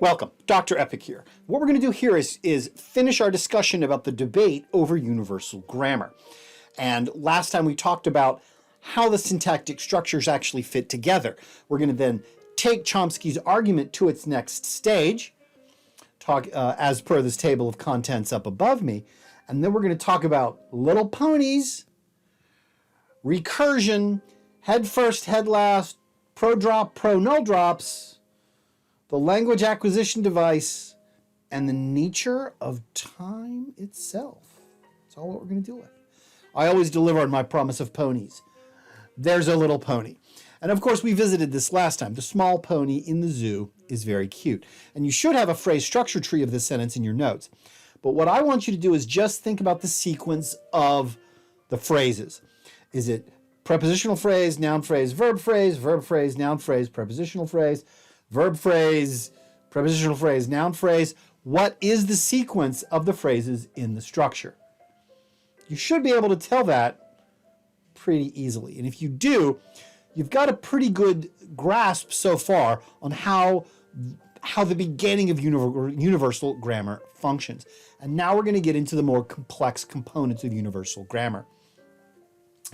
Welcome, Dr. Epic here. What we're going to do here is finish our discussion about the debate over universal grammar. And last time we talked about how the syntactic structures actually fit together. We're going to then take Chomsky's argument to its next stage, talk as per this table of contents up above me, and then we're going to talk about little ponies, recursion, head first, head last, pro-drop, pro-null drops, the language acquisition device, and the nature of time itself. That's all what we're going to deal with. I always deliver on my promise of ponies. There's a little pony. And of course, we visited this last time. The small pony in the zoo is very cute. And you should have a phrase structure tree of this sentence in your notes. But what I want you to do is just think about the sequence of the phrases. Is it prepositional phrase, noun phrase, verb phrase, noun phrase, prepositional phrase, verb phrase, prepositional phrase, noun phrase? What is the sequence of the phrases in the structure? You should be able to tell that pretty easily. And if you do, you've got a pretty good grasp so far on how the beginning of universal grammar functions. And now we're going to get into the more complex components of universal grammar.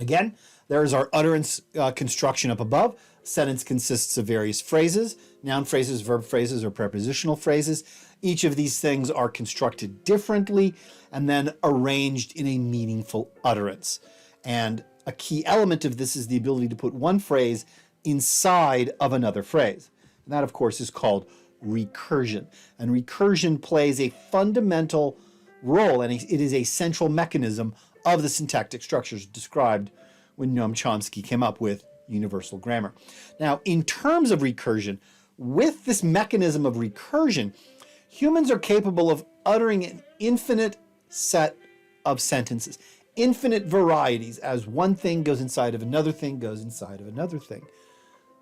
Again, there is our utterance construction up above. Sentence consists of various phrases, noun phrases, verb phrases, or prepositional phrases. Each of these things are constructed differently and then arranged in a meaningful utterance. And a key element of this is the ability to put one phrase inside of another phrase. And that, of course, is called recursion. And recursion plays a fundamental role, and it is a central mechanism of the syntactic structures described when Noam Chomsky came up with universal grammar. Now, in terms of recursion, with this mechanism of recursion, humans are capable of uttering an infinite set of sentences, infinite varieties, as one thing goes inside of another thing goes inside of another thing.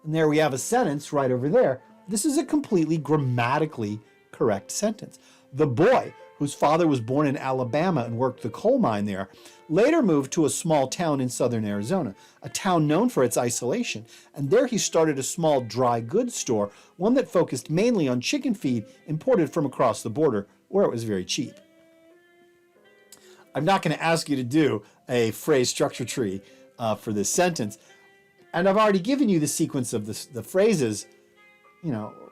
And there we have a sentence right over there. This is a completely grammatically correct sentence. The boy, whose father was born in Alabama and worked the coal mine there, later moved to a small town in southern Arizona, a town known for its isolation, and there he started a small dry goods store, one that focused mainly on chicken feed imported from across the border, where it was very cheap. I'm not going to ask you to do a phrase structure tree for this sentence, and I've already given you the sequence of the phrases,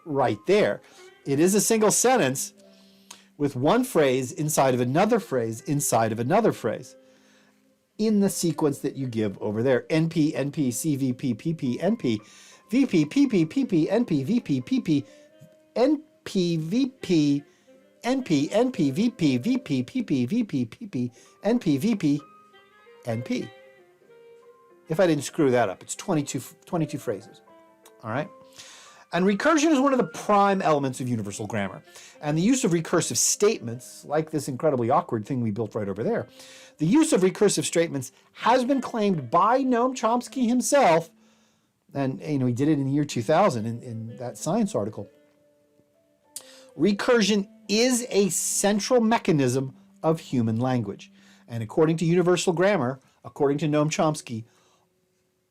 right there. It is a single sentence with one phrase inside of another phrase inside of another phrase in the sequence that you give over there. NP, NP, CVP, PP, NP, VP, PP, PP, NP, VP, PP, NP, VP, NP, NP, VP, VP, PP, VP, PP, NP, VP, NP. If I didn't screw that up, it's 22 phrases. All right? And recursion is one of the prime elements of universal grammar. And the use of recursive statements, like this incredibly awkward thing we built right over there, the use of recursive statements has been claimed by Noam Chomsky himself, and he did it in the year 2000 in that Science article. Recursion is a central mechanism of human language. And according to universal grammar, according to Noam Chomsky,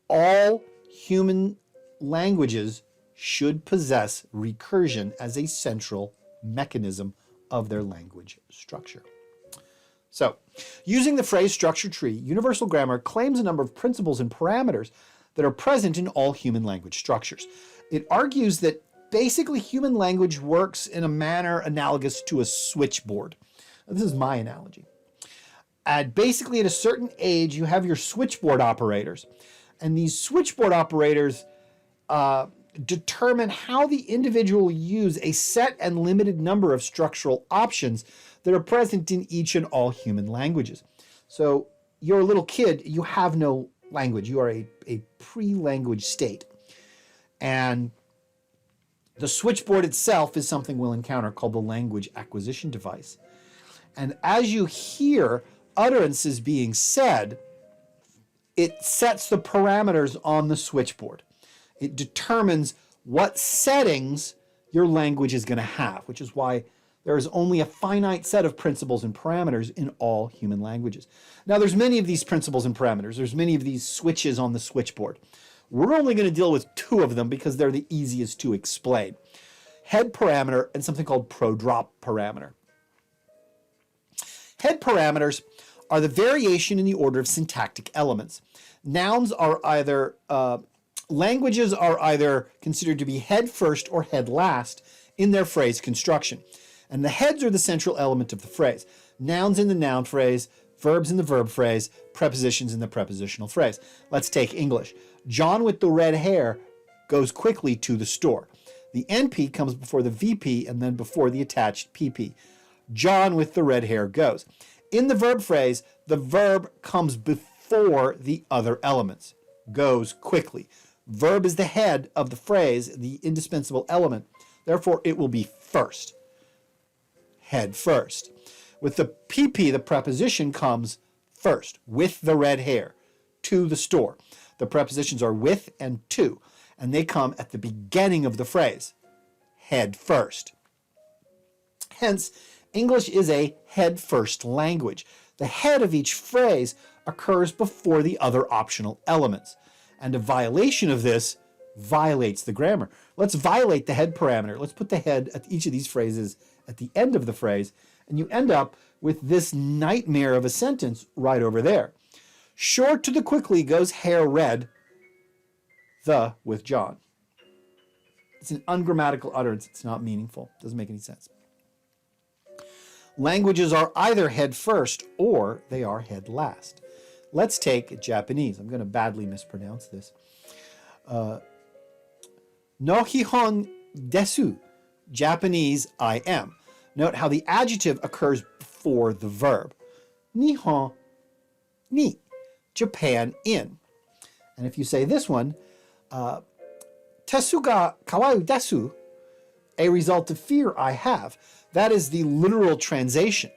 all human languages should possess recursion as a central mechanism of their language structure. So, using the phrase structure tree, universal grammar claims a number of principles and parameters that are present in all human language structures. It argues that basically human language works in a manner analogous to a switchboard. This is my analogy. Basically, at a certain age, you have your switchboard operators. And these switchboard operators determine how the individual will use a set and limited number of structural options that are present in each and all human languages. So you're a little kid, you have no language. You are a pre-language state. And the switchboard itself is something we'll encounter called the language acquisition device. And as you hear utterances being said, it sets the parameters on the switchboard. It determines what settings your language is going to have, which is why there is only a finite set of principles and parameters in all human languages. Now, there's many of these principles and parameters. There's many of these switches on the switchboard. We're only going to deal with two of them because they're the easiest to explain. head parameter and something called pro-drop parameter. Head parameters are the variation in the order of syntactic elements. Nouns are either, languages are either considered to be head first or head last in their phrase construction. And the heads are the central element of the phrase. Nouns in the noun phrase, verbs in the verb phrase, prepositions in the prepositional phrase. Let's take English. John with the red hair goes quickly to the store. The NP comes before the VP and then before the attached PP. John with the red hair goes. In the verb phrase, the verb comes before the other elements. Goes quickly. Verb is the head of the phrase, the indispensable element. Therefore, it will be first. Head first. With the PP, the preposition comes first, with the red hair, to the store. The prepositions are with and to, and they come at the beginning of the phrase, head first. Hence, English is a head first language. The head of each phrase occurs before the other optional elements, and a violation of this violates the grammar. Let's violate the head parameter. Let's put the head at each of these phrases at the end of the phrase, and you end up with this nightmare of a sentence right over there. Short to the quickly goes hair red, the with John. It's an ungrammatical utterance. It's not meaningful. Doesn't make any sense. Languages are either head first or they are head last. Let's take Japanese. I'm going to badly mispronounce this. No hihon desu. Japanese, I am. Note how the adjective occurs before the verb. Nihon ni. Japan in. And if you say this one, tesu ga kawaii desu, a result of fear I have. That is the literal translation.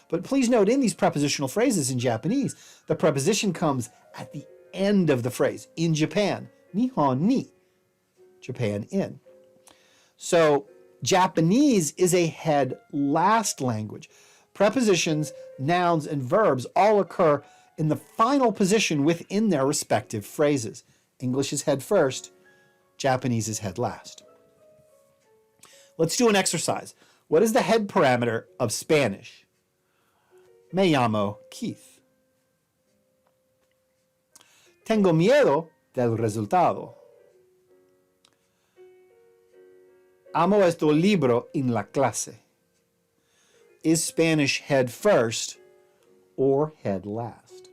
But please note, in these prepositional phrases in Japanese, the preposition comes at the end of the phrase. In Japan, Nihon ni, Japan in. So Japanese is a head last language. Prepositions, nouns, and verbs all occur in the final position within their respective phrases. English is head first, Japanese is head last. Let's do an exercise. What is the head parameter of Spanish? Me llamo Keith. Tengo miedo del resultado. Amo este libro en la clase. Is Spanish head first or head last?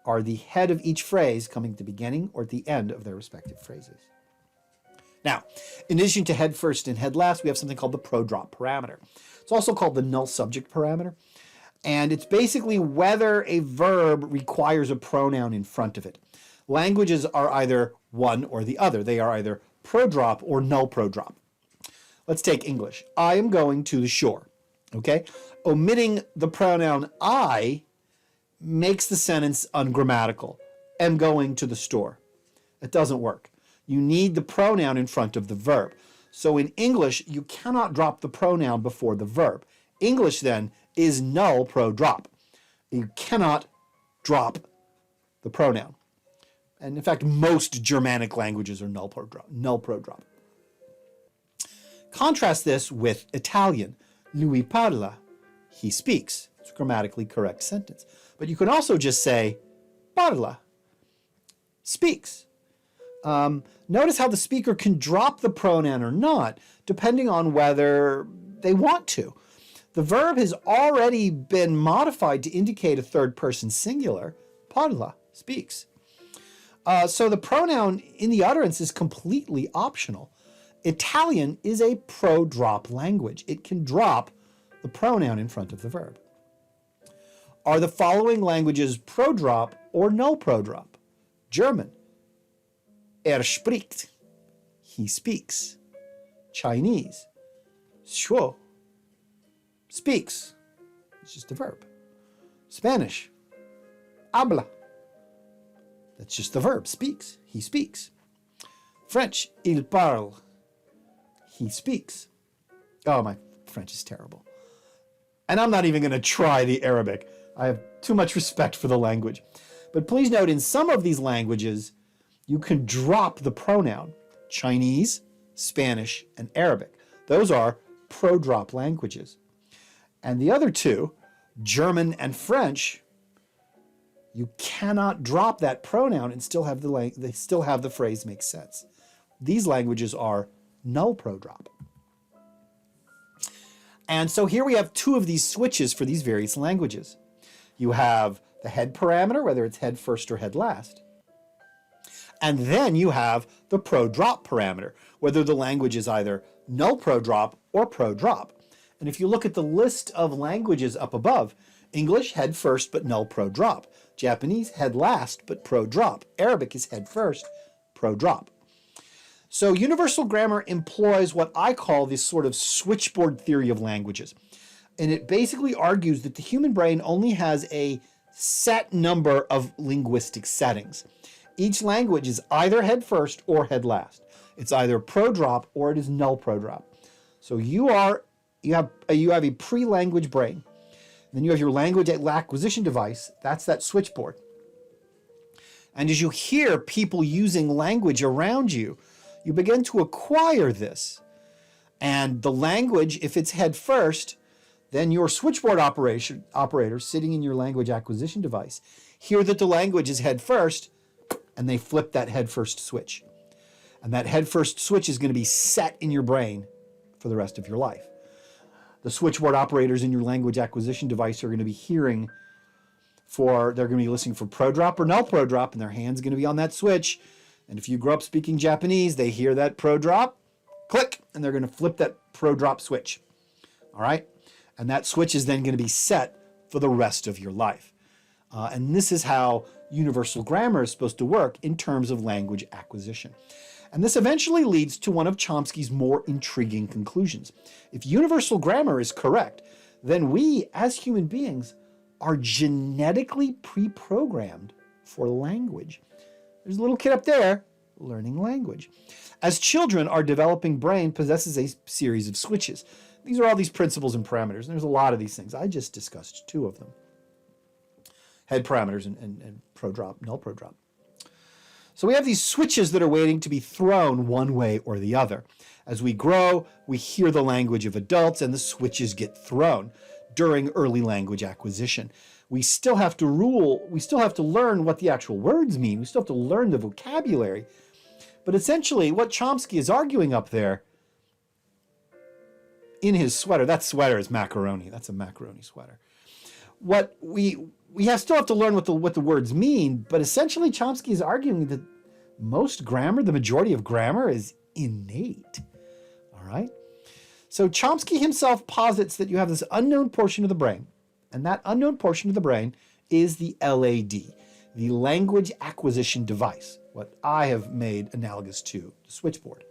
Are the head of each phrase coming at the beginning or at the end of their respective phrases? Now, in addition to head first and head last, we have something called the pro-drop parameter. It's also called the null subject parameter. And it's basically whether a verb requires a pronoun in front of it. Languages are either one or the other. They are either pro-drop or null pro-drop. Let's take English. I am going to the shore. Okay? Omitting the pronoun I makes the sentence ungrammatical. Am going to the store. It doesn't work. You need the pronoun in front of the verb. So in English, you cannot drop the pronoun before the verb. English, then, is null pro-drop. You cannot drop the pronoun. And in fact, most Germanic languages are null pro-drop. Contrast this with Italian. Lui parla. He speaks. It's a grammatically correct sentence. But you can also just say parla. Speaks. Notice how the speaker can drop the pronoun or not, depending on whether they want to. The verb has already been modified to indicate a third person singular. Parla, speaks. So the pronoun in the utterance is completely optional. Italian is a pro-drop language. It can drop the pronoun in front of the verb. Are the following languages pro-drop or null pro-drop? German. Spricht. He speaks. Chinese. 说. Speaks. It's just a verb. Spanish. Habla. That's just the verb. Speaks. He speaks. French. Il parle. He speaks. Oh, my French is terrible. And I'm not even going to try the Arabic. I have too much respect for the language. But please note, in some of these languages, you can drop the pronoun. Chinese, Spanish, and Arabic. Those are pro-drop languages. And the other two, German and French, you cannot drop that pronoun and still have the phrase make sense. These languages are null pro-drop. And so here we have two of these switches for these various languages. You have the head parameter, whether it's head first or head last. And then you have the pro-drop parameter, whether the language is either null pro-drop or pro-drop. And if you look at the list of languages up above, English head first but null pro-drop. Japanese head last but pro-drop. Arabic is head first, pro-drop. So universal grammar employs what I call this sort of switchboard theory of languages. And it basically argues that the human brain only has a set number of linguistic settings. Each language is either head first or head last. It's either pro-drop or it is null pro-drop. So you have a pre-language brain. Then you have your language acquisition device. That's that switchboard. And as you hear people using language around you, you begin to acquire this. And the language, if it's head first, then your switchboard operator sitting in your language acquisition device hear that the language is head first, and they flip that head first switch. And that head first switch is going to be set in your brain for the rest of your life. The switchboard operators in your language acquisition device are going to be they're going to be listening for pro-drop or null pro-drop, and their hand's going to be on that switch. And if you grow up speaking Japanese, they hear that pro-drop, click, and they're going to flip that pro-drop switch. All right? And that switch is then going to be set for the rest of your life. And this is how universal grammar is supposed to work in terms of language acquisition. And this eventually leads to one of Chomsky's more intriguing conclusions. If universal grammar is correct, then we, as human beings, are genetically pre-programmed for language. There's a little kid up there learning language. As children, our developing brain possesses a series of switches. These are all these principles and parameters. And there's a lot of these things. I just discussed two of them. Head parameters and pro-drop, null pro-drop. So we have these switches that are waiting to be thrown one way or the other. As we grow, we hear the language of adults and the switches get thrown during early language acquisition. We still have to learn what the actual words mean. We still have to learn the vocabulary. But essentially, what Chomsky is arguing up there in his sweater, that sweater is macaroni. That's a macaroni sweater. What we still have to learn what the words mean, but essentially Chomsky is arguing that most grammar, the majority of grammar, is innate. All right? So Chomsky himself posits that you have this unknown portion of the brain, and that unknown portion of the brain is the LAD, the language acquisition device, what I have made analogous to the switchboard.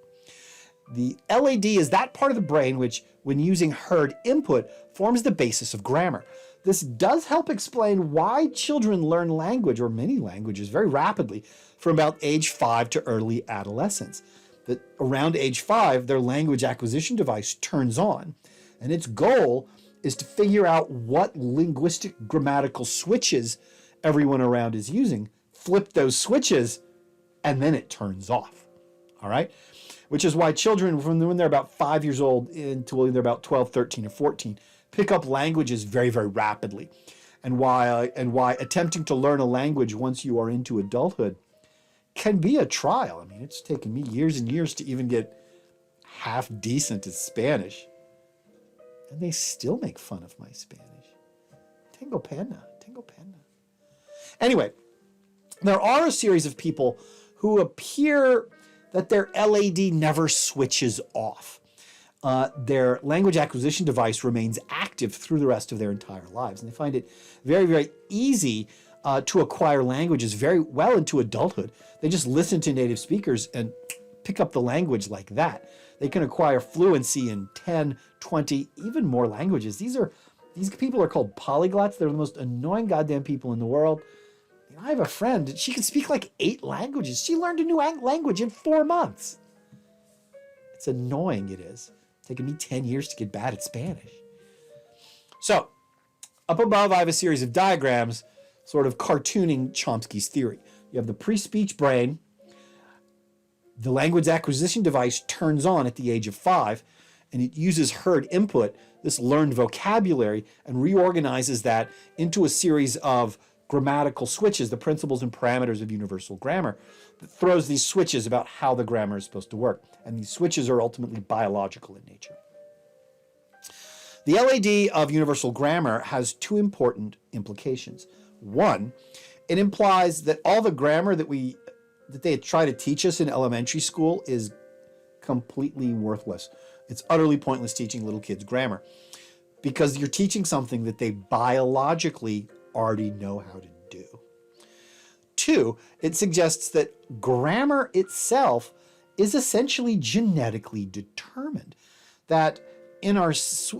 The LAD is that part of the brain which, when using heard input, forms the basis of grammar. This does help explain why children learn language, or many languages, very rapidly from about age 5 to early adolescence. That around age 5, their language acquisition device turns on, and its goal is to figure out what linguistic grammatical switches everyone around is using, flip those switches, and then it turns off. All right? Which is why children, from when they're about 5 years old until they're about 12, 13, or 14, pick up languages very, very rapidly. And why attempting to learn a language once you are into adulthood can be a trial. I mean, it's taken me years and years to even get half decent at Spanish. And they still make fun of my Spanish. Tengo pena, tengo pena. Anyway, there are a series of people who appear that their LAD never switches off. Their language acquisition device remains active through the rest of their entire lives. And they find it very, very easy to acquire languages very well into adulthood. They just listen to native speakers and pick up the language like that. They can acquire fluency in 10, 20, even more languages. These people are called polyglots. They're the most annoying goddamn people in the world. You know, I have a friend, she can speak like 8 languages. She learned a new language in 4 months. It's annoying, it is. It's taken me 10 years to get bad at Spanish. So, up above, I have a series of diagrams sort of cartooning Chomsky's theory. You have the pre-speech brain. The language acquisition device turns on at the age of 5, and it uses heard input, this learned vocabulary, and reorganizes that into a series of grammatical switches, the principles and parameters of universal grammar, that throws these switches about how the grammar is supposed to work. And these switches are ultimately biological in nature. The LAD of universal grammar has two important implications. One, it implies that all the grammar that they try to teach us in elementary school is completely worthless. It's utterly pointless teaching little kids grammar because you're teaching something that they biologically already know how to do. Two, it suggests that grammar itself is essentially genetically determined, that in our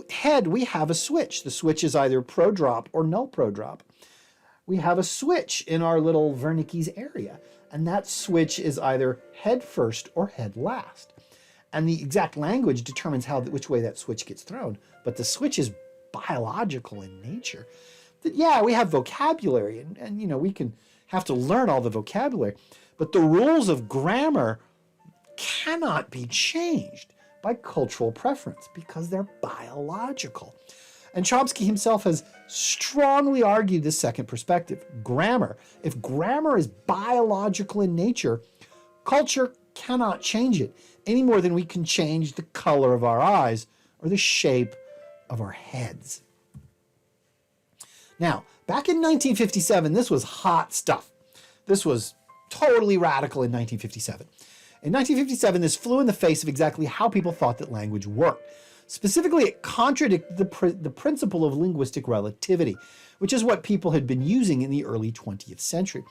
head we have a switch. The switch is either pro-drop or null pro-drop. We have a switch in our little Wernicke's area, and that switch is either head first or head last. And the exact language determines which way that switch gets thrown, but the switch is biological in nature. That, yeah, we have vocabulary, and you know, we can have to learn all the vocabulary, but the rules of grammar cannot be changed by cultural preference because they're biological. And Chomsky himself has strongly argued this second perspective. If grammar is biological in nature, culture cannot change it any more than we can change the color of our eyes or the shape of our heads. Now, back in 1957, this was hot stuff. This was totally radical in 1957. In 1957, this flew in the face of exactly how people thought that language worked. Specifically, it contradicted the principle of linguistic relativity, which is what people had been using in the early 20th century.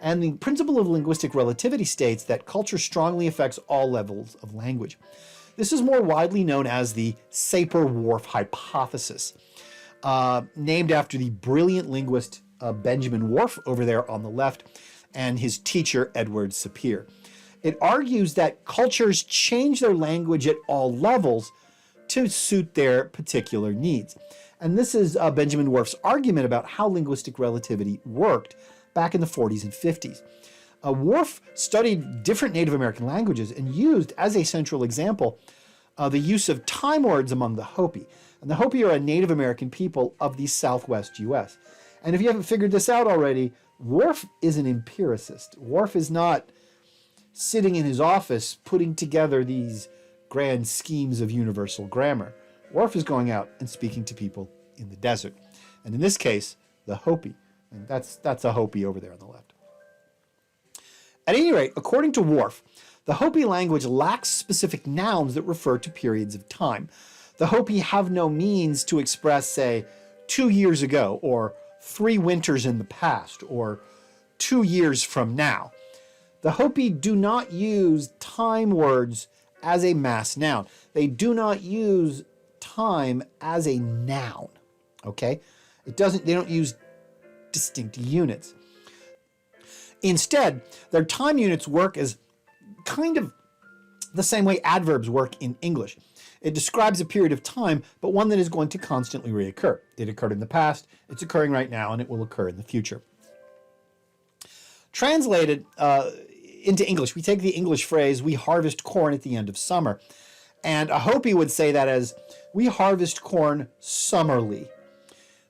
And the principle of linguistic relativity states that culture strongly affects all levels of language. This is more widely known as the Sapir-Whorf hypothesis, named after the brilliant linguist Benjamin Whorf over there on the left and his teacher Edward Sapir. It argues that cultures change their language at all levels to suit their particular needs. And this is Benjamin Whorf's argument about how linguistic relativity worked back in the 40s and 50s. Whorf studied different Native American languages and used as a central example the use of time words among the Hopi. And the Hopi are a Native American people of the Southwest U.S. And if you haven't figured this out already, Whorf is an empiricist. Whorf is not sitting in his office putting together these grand schemes of universal grammar. Whorf is going out and speaking to people in the desert. And in this case, the Hopi. And that's a Hopi over there on the left. At any rate, according to Whorf, the Hopi language lacks specific nouns that refer to periods of time. The Hopi have no means to express, say, 2 years ago, or 3 winters in the past, or 2 years from now. The Hopi do not use time words as a mass noun. They do not use time as a noun, okay? They don't use distinct units. Instead, their time units work as kind of the same way adverbs work in English. It describes a period of time, but one that is going to constantly reoccur. It occurred in the past, it's occurring right now, and it will occur in the future. Translated into English, we take the English phrase, we harvest corn at the end of summer. And a Hopi would say that as, we harvest corn summerly,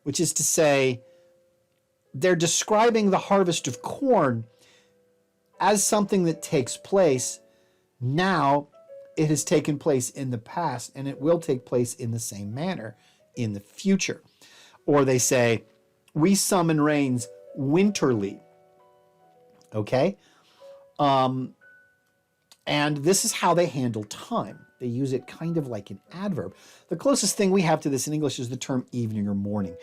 which is to say, they're describing the harvest of corn as something that takes place now. It has taken place in the past, and it will take place in the same manner in the future. Or they say, we summon rains winterly. Okay? And this is how they handle time. They use it kind of like an adverb. The closest thing we have to this in English is the term evening or morning.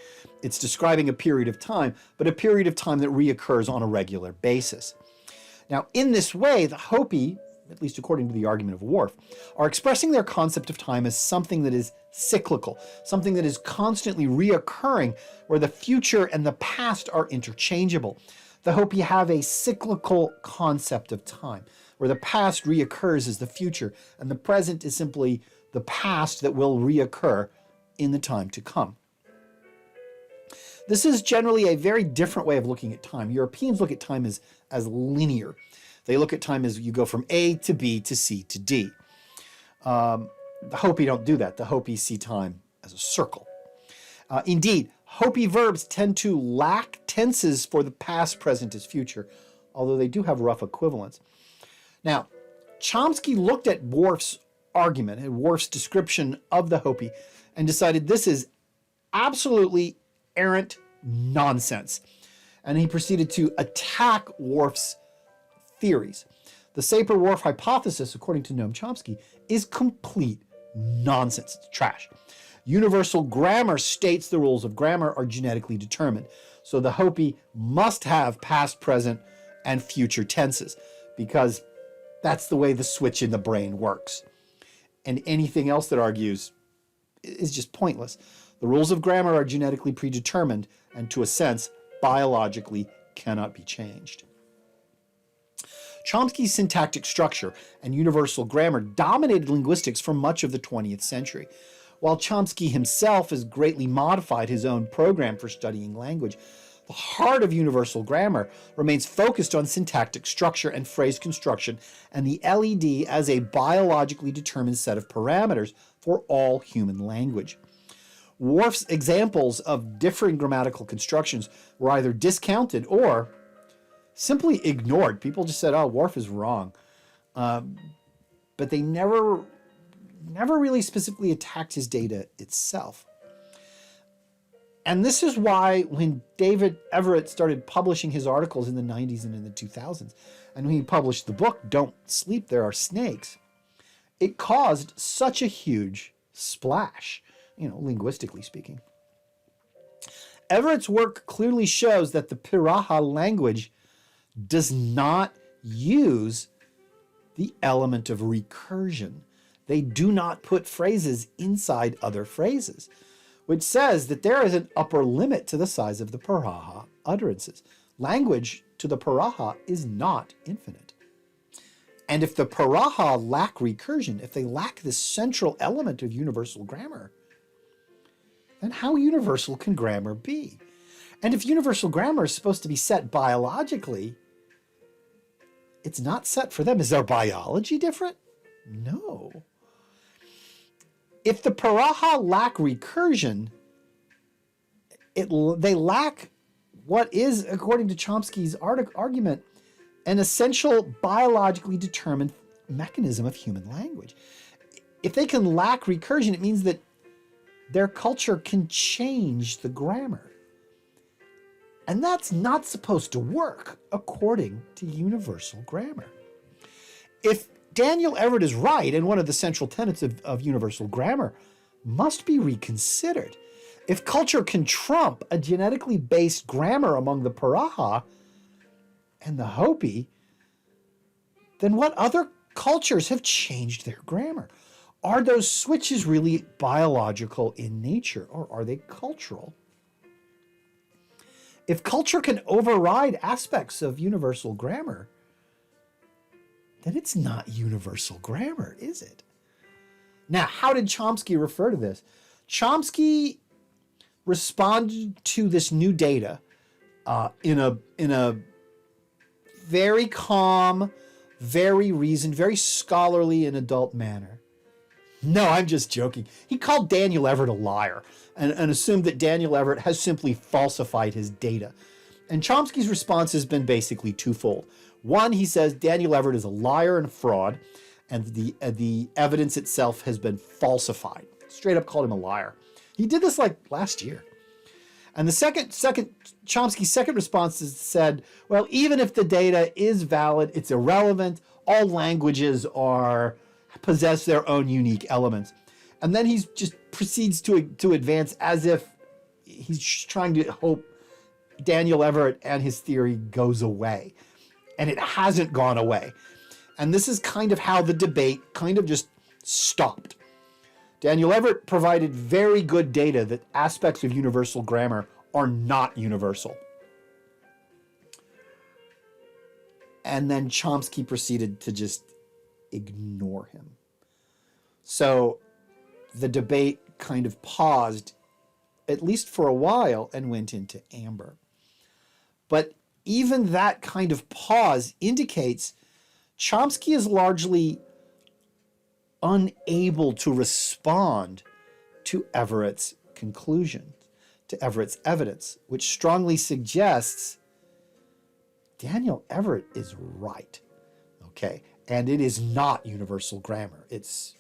It's describing a period of time, but a period of time that reoccurs on a regular basis. Now, in this way, the Hopi, at least according to the argument of Whorf, are expressing their concept of time as something that is cyclical, something that is constantly reoccurring, where the future and the past are interchangeable. The Hopi have a cyclical concept of time, where the past reoccurs as the future, and the present is simply the past that will reoccur in the time to come. This is generally a very different way of looking at time. Europeans look at time as linear. They look at time as you go from A to B to C to D. The Hopi don't do that. The Hopi see time as a circle. Indeed, Hopi verbs tend to lack tenses for the past, present, as future, although they do have rough equivalents. Now, Chomsky looked at Worf's argument and Worf's description of the Hopi and decided this is absolutely errant nonsense. And he proceeded to attack Worf's theories. The Sapir-Whorf hypothesis, according to Noam Chomsky, is complete nonsense. It's trash. Universal grammar states the rules of grammar are genetically determined. So the Hopi must have past, present, and future tenses because that's the way the switch in the brain works. And anything else that argues is just pointless. The rules of grammar are genetically predetermined and, to a sense, biologically cannot be changed. Chomsky's syntactic structure and universal grammar dominated linguistics for much of the 20th century. While Chomsky himself has greatly modified his own program for studying language, the heart of universal grammar remains focused on syntactic structure and phrase construction and the LED as a biologically determined set of parameters for all human language. Worf's examples of differing grammatical constructions were either discounted or simply ignored. People just said, oh, Worf is wrong. But they never really specifically attacked his data itself. And this is why when David Everett started publishing his articles in the 90s and in the 2000s, and when he published the book, Don't Sleep, There Are Snakes, it caused such a huge splash, linguistically speaking. Everett's work clearly shows that the Piraha language does not use the element of recursion. They do not put phrases inside other phrases, which says that there is an upper limit to the size of the Piraha utterances. Language to the Piraha is not infinite. And if the Piraha lack recursion, if they lack this central element of universal grammar, then how universal can grammar be? And if universal grammar is supposed to be set biologically, it's not set for them. Is their biology different? No. If the Piraha lack recursion, they lack what is, according to Chomsky's argument, an essential biologically determined mechanism of human language. If they can lack recursion, it means that their culture can change the grammar. And that's not supposed to work according to universal grammar. If Daniel Everett is right, and one of the central tenets of universal grammar must be reconsidered. If culture can trump a genetically based grammar among the Piraha and the Hopi, then what other cultures have changed their grammar? Are those switches really biological in nature, or are they cultural? If culture can override aspects of universal grammar, then it's not universal grammar, is it? Now, how did Chomsky refer to this? Chomsky responded to this new data in a very calm, very reasoned, very scholarly and adult manner. No, I'm just joking. He called Daniel Everett a liar and assumed that Daniel Everett has simply falsified his data. And Chomsky's response has been basically twofold. One, he says Daniel Everett is a liar and a fraud, and the evidence itself has been falsified. Straight up called him a liar. He did this like last year. And the second Chomsky's second response is said, well, even if the data is valid, it's irrelevant. All languages possess their own unique elements. And then he just proceeds to advance as if he's trying to hope Daniel Everett and his theory goes away. And it hasn't gone away. And this is kind of how the debate kind of just stopped. Daniel Everett provided very good data that aspects of universal grammar are not universal. And then Chomsky proceeded to just ignore him. So the debate kind of paused, at least for a while, and went into amber. But even that kind of pause indicates Chomsky is largely unable to respond to Everett's conclusions, to Everett's evidence, which strongly suggests Daniel Everett is right. Okay, and it is not universal grammar. It's,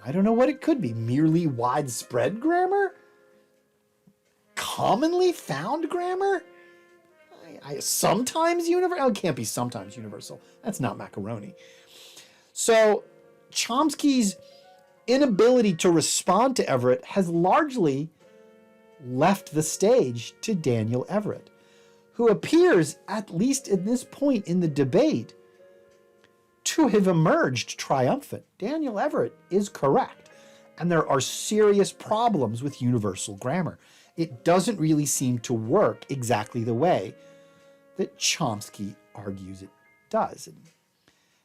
I don't know what it could be, merely widespread grammar? Commonly found grammar? Sometimes universal? Oh, it can't be sometimes universal. That's not macaroni. So Chomsky's inability to respond to Everett has largely left the stage to Daniel Everett, who appears, at least at this point in the debate, to have emerged triumphant. Daniel Everett is correct, and there are serious problems with universal grammar. It doesn't really seem to work exactly the way that Chomsky argues it does. And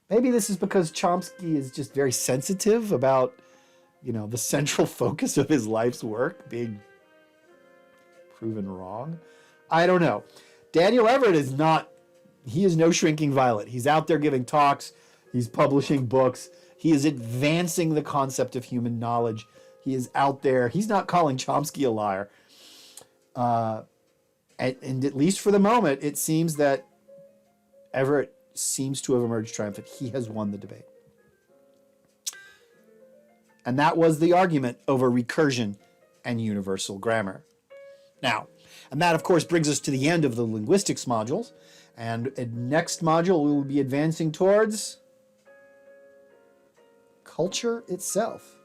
maybe this is because Chomsky is just very sensitive about, the central focus of his life's work being proven wrong. I don't know. Daniel Everett is no shrinking violet. He's out there giving talks. He's publishing books. He is advancing the concept of human knowledge. He is out there. He's not calling Chomsky a liar. And at least for the moment, it seems that Everett seems to have emerged triumphant. He has won the debate. And that was the argument over recursion and universal grammar. Now, and that, of course, brings us to the end of the linguistics modules. And in next module, we will be advancing towards culture itself.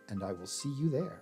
And I will see you there.